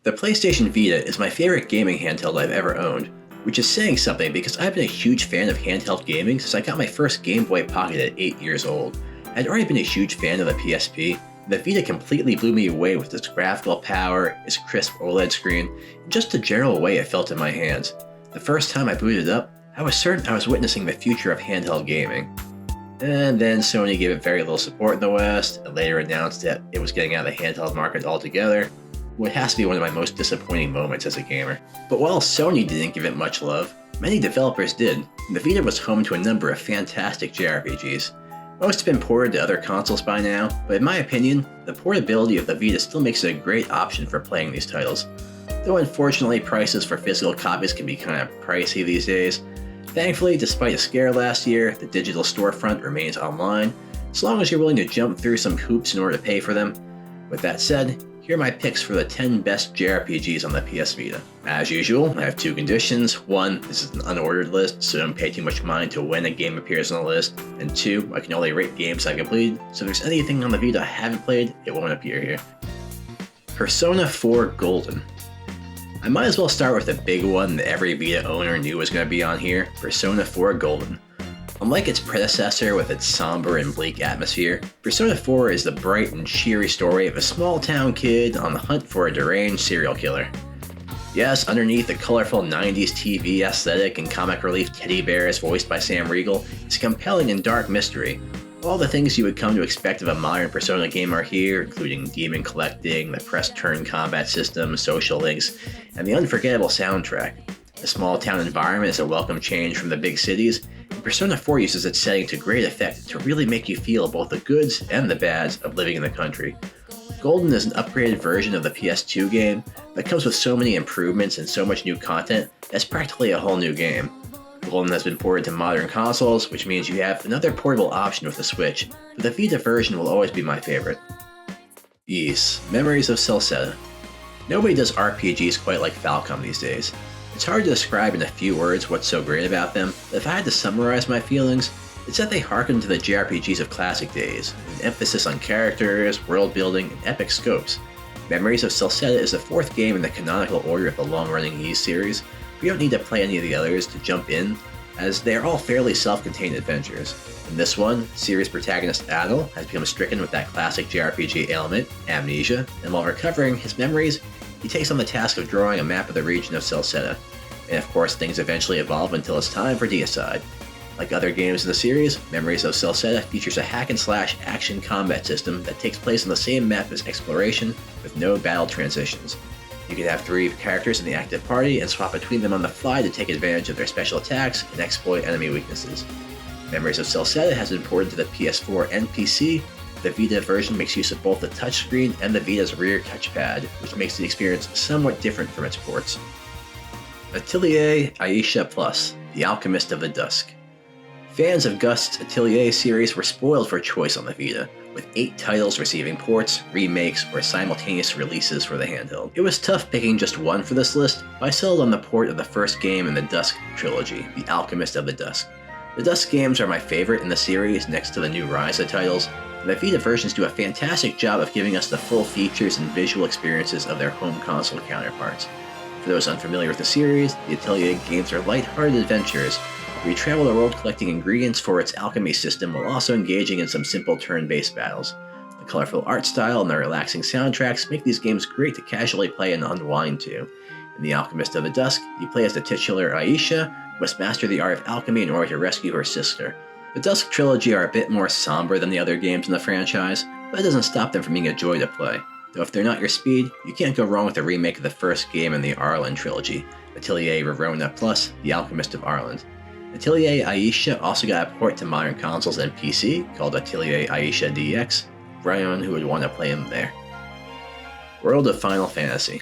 The PlayStation Vita is my favorite gaming handheld I've ever owned, which is saying something because I've been a huge fan of handheld gaming since I got my first Game Boy Pocket at 8 years old. I'd already been a huge fan of the PSP. The Vita completely blew me away with its graphical power, its crisp OLED screen, and just the general way it felt in my hands. The first time I booted it up, I was certain I was witnessing the future of handheld gaming. And then Sony gave it very little support in the West, and later announced that it was getting out of the handheld market altogether. What has to be one of my most disappointing moments as a gamer. But while Sony didn't give it much love, many developers did, and the Vita was home to a number of fantastic JRPGs. Most have been ported to other consoles by now, but in my opinion, the portability of the Vita still makes it a great option for playing these titles. Though unfortunately prices for physical copies can be kind of pricey these days. Thankfully, despite a scare last year, the digital storefront remains online, as long as you're willing to jump through some hoops in order to pay for them. With that said, here are my picks for the 10 best JRPGs on the PS Vita. As usual, I have two conditions. One, this is an unordered list, so don't pay too much mind to when a game appears on the list. And two, I can only rate games I completed, so if there's anything on the Vita I haven't played, it won't appear here. Persona 4 Golden. I might as well start with the big one that every Vita owner knew was going to be on here, Persona 4 Golden. Unlike its predecessor with its somber and bleak atmosphere, Persona 4 is the bright and cheery story of a small-town kid on the hunt for a deranged serial killer. Yes, underneath the colorful 90s TV aesthetic and comic relief teddy bears voiced by Sam Riegel, it's a compelling and dark mystery. All the things you would come to expect of a modern Persona game are here, including demon collecting, the press-turn combat system, social links, and the unforgettable soundtrack. The small-town environment is a welcome change from the big cities, and Persona 4 uses its setting to great effect to really make you feel both the goods and the bads of living in the country. Golden is an upgraded version of the PS2 game that comes with so many improvements and so much new content that's practically a whole new game. Golden has been ported to modern consoles, which means you have another portable option with the Switch, but the Vita version will always be my favorite. Ys, Memories of Celceta. Nobody does RPGs quite like Falcom these days. It's hard to describe in a few words what's so great about them, but if I had to summarize my feelings, it's that they harken to the JRPGs of classic days, with an emphasis on characters, world building, and epic scopes. Memories of Celceta is the fourth game in the canonical order of the long-running Ys series. You don't need to play any of the others to jump in, as they are all fairly self-contained adventures. In this one, series protagonist Adel has become stricken with that classic JRPG ailment, amnesia, and while recovering his memories, he takes on the task of drawing a map of the region of Celceta. And of course, things eventually evolve until it's time for deicide. Like other games in the series, Memories of Celceta features a hack-and-slash action combat system that takes place on the same map as Exploration, with no battle transitions. You can have 3 characters in the active party and swap between them on the fly to take advantage of their special attacks and exploit enemy weaknesses. Memories of Celceta has been ported to the PS4 and PC. The Vita version makes use of both the touchscreen and the Vita's rear touchpad, which makes the experience somewhat different from its ports. Atelier Ayesha Plus, The Alchemist of the Dusk. Fans of Gust's Atelier series were spoiled for choice on the Vita, with 8 titles receiving ports, remakes, or simultaneous releases for the handheld. It was tough picking just one for this list, but I settled on the port of the first game in the Dusk trilogy, The Alchemist of the Dusk. The Dusk games are my favorite in the series next to the new Ryza titles, and the Vita versions do a fantastic job of giving us the full features and visual experiences of their home console counterparts. For those unfamiliar with the series, the Atelier games are lighthearted adventures where you travel the world collecting ingredients for its alchemy system while also engaging in some simple turn-based battles. The colorful art style and the relaxing soundtracks make these games great to casually play and unwind to. In The Alchemist of the Dusk, you play as the titular Ayesha, who must master the art of alchemy in order to rescue her sister. The Dusk trilogy are a bit more somber than the other games in the franchise, but it doesn't stop them from being a joy to play. Though if they're not your speed, you can't go wrong with a remake of the first game in the Arland trilogy, Atelier Rorona Plus, The Alchemist of Arland. Atelier Ayesha also got a port to modern consoles and PC, called Atelier Ayesha DX, for anyone who would want to play them there. World of Final Fantasy.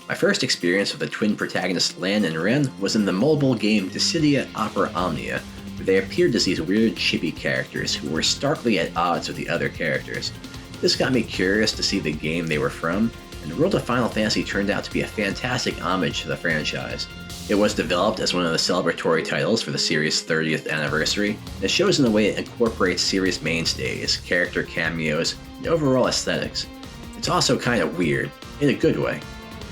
My first experience with the twin protagonists Lan and Ren was in the mobile game Dissidia Opera Omnia, where they appeared as these weird chibi characters who were starkly at odds with the other characters. This got me curious to see the game they were from, and World of Final Fantasy turned out to be a fantastic homage to the franchise. It was developed as one of the celebratory titles for the series' 30th anniversary, and it shows in the way it incorporates series mainstays, character cameos, and overall aesthetics. It's also kind of weird, in a good way.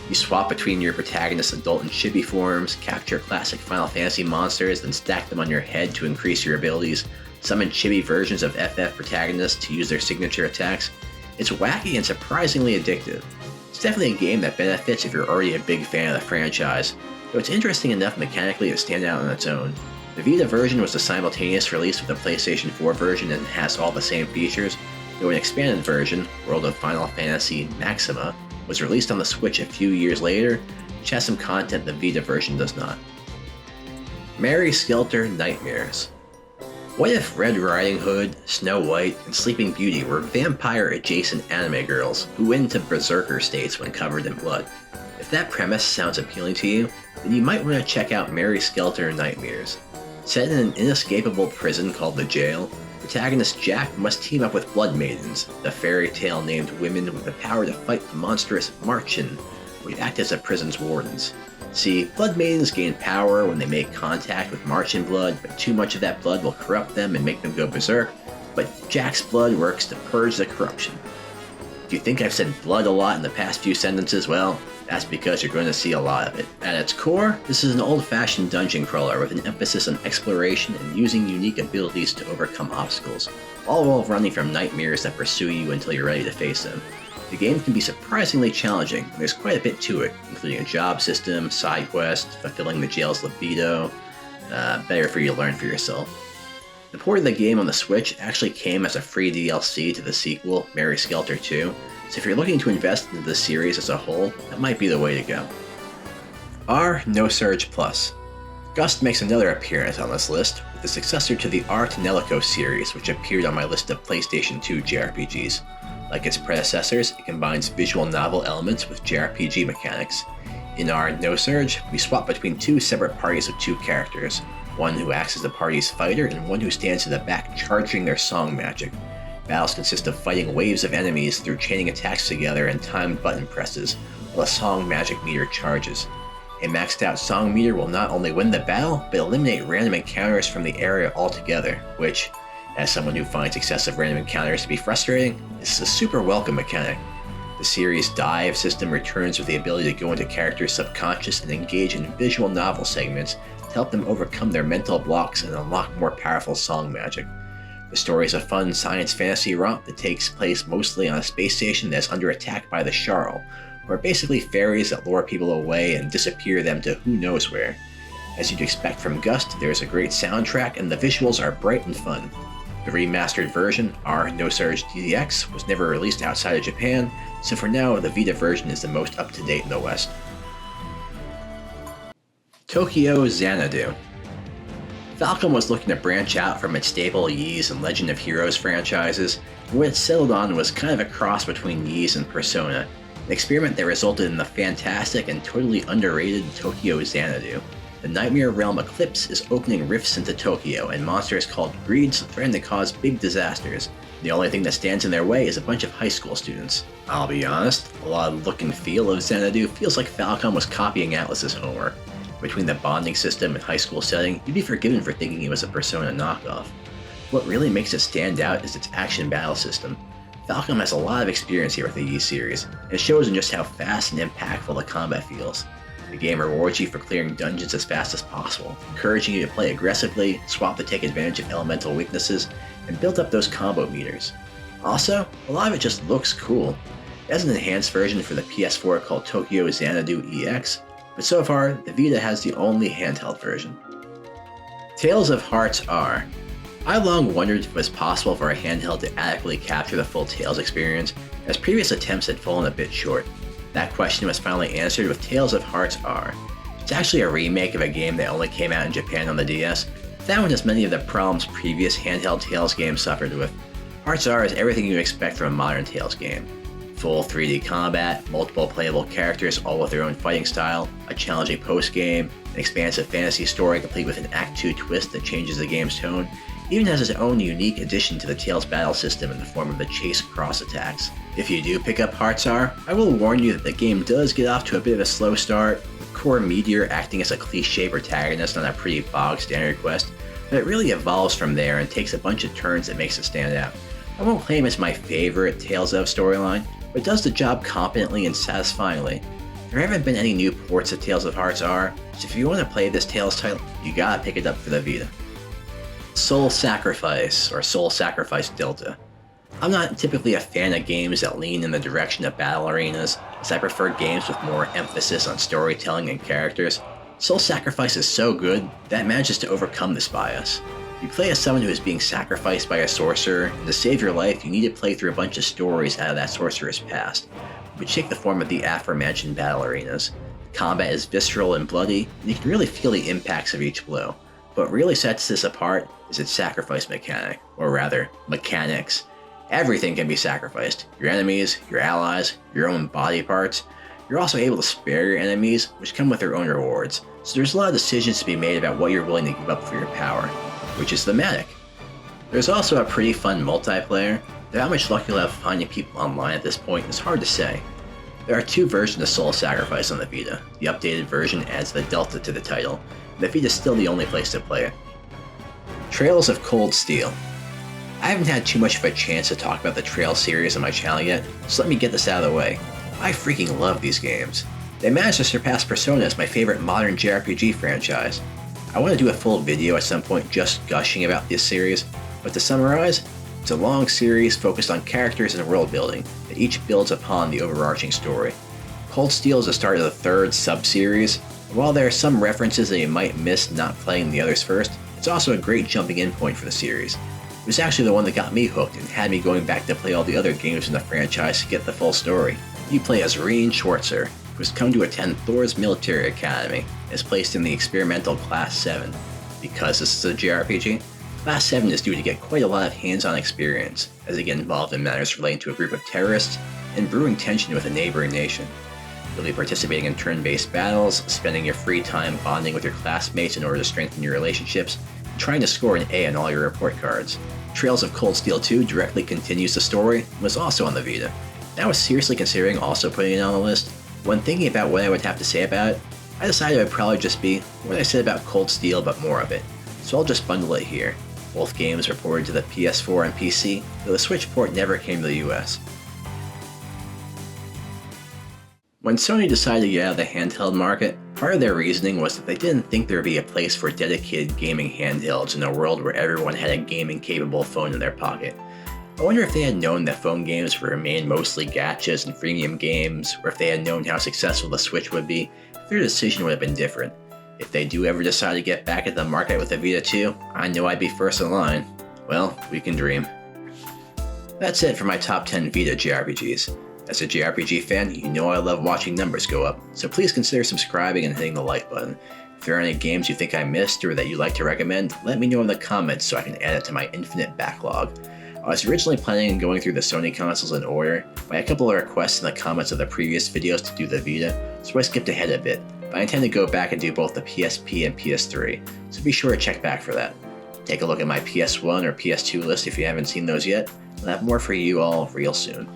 You swap between your protagonist's adult and chibi forms, capture classic Final Fantasy monsters, then stack them on your head to increase your abilities, summon chibi versions of FF protagonists to use their signature attacks. It's wacky and surprisingly addictive. It's definitely a game that benefits if you're already a big fan of the franchise, though it's interesting enough mechanically to stand out on its own. The Vita version was a simultaneous release with the PlayStation 4 version and has all the same features, though an expanded version, World of Final Fantasy Maxima, was released on the Switch a few years later, which has some content the Vita version does not. Mary Skelter Nightmares. What if Red Riding Hood, Snow White, and Sleeping Beauty were vampire-adjacent anime girls who went into berserker states when covered in blood? If that premise sounds appealing to you, then you might want to check out Mary Skelter Nightmares. Set in an inescapable prison called the Jail, protagonist Jack must team up with Blood Maidens, the fairy tale named women with the power to fight the monstrous Marchin, which act as the prison's wardens. See, Blood Maidens gain power when they make contact with Marchin blood, but too much of that blood will corrupt them and make them go berserk, but Jack's blood works to purge the corruption. If you think I've said blood a lot in the past few sentences, well, that's because you're going to see a lot of it. At its core, this is an old-fashioned dungeon crawler with an emphasis on exploration and using unique abilities to overcome obstacles, all while running from nightmares that pursue you until you're ready to face them. The game can be surprisingly challenging, and there's quite a bit to it, including a job system, side quests, fulfilling the jail's libido. Better for you to learn for yourself. The port of the game on the Switch actually came as a free DLC to the sequel, Mary Skelter 2, so if you're looking to invest into the series as a whole, that might be the way to go. R nosurge Plus. Gust makes another appearance on this list, with the successor to the R Tonelico series, which appeared on my list of PlayStation 2 JRPGs. Like its predecessors, it combines visual novel elements with JRPG mechanics. In our nosurge, we swap between two separate parties of two characters, one who acts as the party's fighter and one who stands in the back charging their song magic. Battles consist of fighting waves of enemies through chaining attacks together and timed button presses, while a song magic meter charges. A maxed out song meter will not only win the battle, but eliminate random encounters from the area altogether, which, as someone who finds excessive random encounters to be frustrating, is a super welcome mechanic. The series' dive system returns with the ability to go into characters' subconscious and engage in visual novel segments to help them overcome their mental blocks and unlock more powerful song magic. The story is a fun science fantasy romp that takes place mostly on a space station that's under attack by the Sharl, who are basically fairies that lure people away and disappear them to who knows where. As you'd expect from Gust, there is a great soundtrack and the visuals are bright and fun. The remastered version, R nosurge DX, was never released outside of Japan, so for now the Vita version is the most up-to-date in the West. Tokyo Xanadu. Falcom was looking to branch out from its staple Ys and Legend of Heroes franchises, and what it settled on was kind of a cross between Ys and Persona, an experiment that resulted in the fantastic and totally underrated Tokyo Xanadu. The Nightmare Realm Eclipse is opening rifts into Tokyo, and monsters called Greeds threaten to cause big disasters. The only thing that stands in their way is a bunch of high school students. I'll be honest, a lot of the look and feel of Xanadu feels like Falcom was copying Atlus's homework. Between the bonding system and high school setting, you'd be forgiven for thinking it was a Persona knockoff. What really makes it stand out is its action battle system. Falcom has a lot of experience here with the Ys series, and it shows in just how fast and impactful the combat feels. The game rewards you for clearing dungeons as fast as possible, encouraging you to play aggressively, swap to take advantage of elemental weaknesses, and build up those combo meters. Also, a lot of it just looks cool. It has an enhanced version for the PS4 called Tokyo Xanadu EX, but so far, the Vita has the only handheld version. Tales of Hearts R. I long wondered if it was possible for a handheld to adequately capture the full Tales experience, as previous attempts had fallen a bit short. That question was finally answered with Tales of Hearts R. It's actually a remake of a game that only came out in Japan on the DS. That one has many of the problems previous handheld Tales games suffered with. Hearts R is everything you expect from a modern Tales game. Full 3D combat, multiple playable characters all with their own fighting style, a challenging post-game, an expansive fantasy story complete with an Act 2 twist that changes the game's tone, even has its own unique addition to the Tales battle system in the form of the chase cross attacks. If you do pick up Hearts R, I will warn you that the game does get off to a bit of a slow start, with Core Meteor acting as a cliché protagonist on a pretty bog standard quest, but it really evolves from there and takes a bunch of turns that makes it stand out. I won't claim it's my favorite Tales of storyline, but it does the job competently and satisfyingly. There haven't been any new ports of Tales of Hearts R, so if you want to play this Tales title, you gotta pick it up for the Vita. Soul Sacrifice, or Soul Sacrifice Delta. I'm not typically a fan of games that lean in the direction of battle arenas, as I prefer games with more emphasis on storytelling and characters. Soul Sacrifice is so good that it manages to overcome this bias. You play as someone who is being sacrificed by a sorcerer, and to save your life you need to play through a bunch of stories out of that sorcerer's past, which take the form of the aforementioned battle arenas. Combat is visceral and bloody, and you can really feel the impacts of each blow. What really sets this apart is its sacrifice mechanic, or rather, mechanics. Everything can be sacrificed. Your enemies, your allies, your own body parts. You're also able to spare your enemies, which come with their own rewards, so there's a lot of decisions to be made about what you're willing to give up for your power, which is thematic. There's also a pretty fun multiplayer, though how much luck you'll have finding people online at this point is hard to say. There are two versions of Soul Sacrifice on the Vita. The updated version adds the Delta to the title, and the Vita is still the only place to play it. Trails of Cold Steel. I haven't had too much of a chance to talk about the Trails series on my channel yet, so let me get this out of the way. I freaking love these games. They managed to surpass Persona as my favorite modern JRPG franchise. I want to do a full video at some point just gushing about this series, but to summarize, it's a long series focused on characters and world building that each builds upon the overarching story. Cold Steel is the start of the third sub-series, and while there are some references that you might miss not playing the others first, it's also a great jumping in point for the series. It was actually the one that got me hooked and had me going back to play all the other games in the franchise to get the full story. You play as Reen Schwarzer, who has come to attend Thor's military academy and is placed in the experimental Class 7. Because this is a JRPG, Class 7 is due to get quite a lot of hands-on experience, as they get involved in matters relating to a group of terrorists and brewing tension with a neighboring nation. You'll be participating in turn-based battles, spending your free time bonding with your classmates in order to strengthen your relationships, and trying to score an A on all your report cards. Trails of Cold Steel 2 directly continues the story and was also on the Vita. And I was seriously considering also putting it on the list. When thinking about what I would have to say about it, I decided it would probably just be what I said about Cold Steel but more of it, so I'll just bundle it here. Both games were ported to the PS4 and PC, though the Switch port never came to the US. When Sony decided to get out of the handheld market, part of their reasoning was that they didn't think there would be a place for dedicated gaming handhelds in a world where everyone had a gaming-capable phone in their pocket. I wonder if they had known that phone games would remain mostly gachas and freemium games, or if they had known how successful the Switch would be, if their decision would have been different. If they do ever decide to get back into the market with the Vita 2, I know I'd be first in line. Well, we can dream. That's it for my top 10 Vita JRPGs. As a JRPG fan, you know I love watching numbers go up, so please consider subscribing and hitting the like button. If there are any games you think I missed or that you'd like to recommend, let me know in the comments so I can add it to my infinite backlog. I was originally planning on going through the Sony consoles in order, but I had a couple of requests in the comments of the previous videos to do the Vita, so I skipped ahead a bit, but I intend to go back and do both the PSP and PS3, so be sure to check back for that. Take a look at my PS1 or PS2 list if you haven't seen those yet, I'll have more for you all real soon.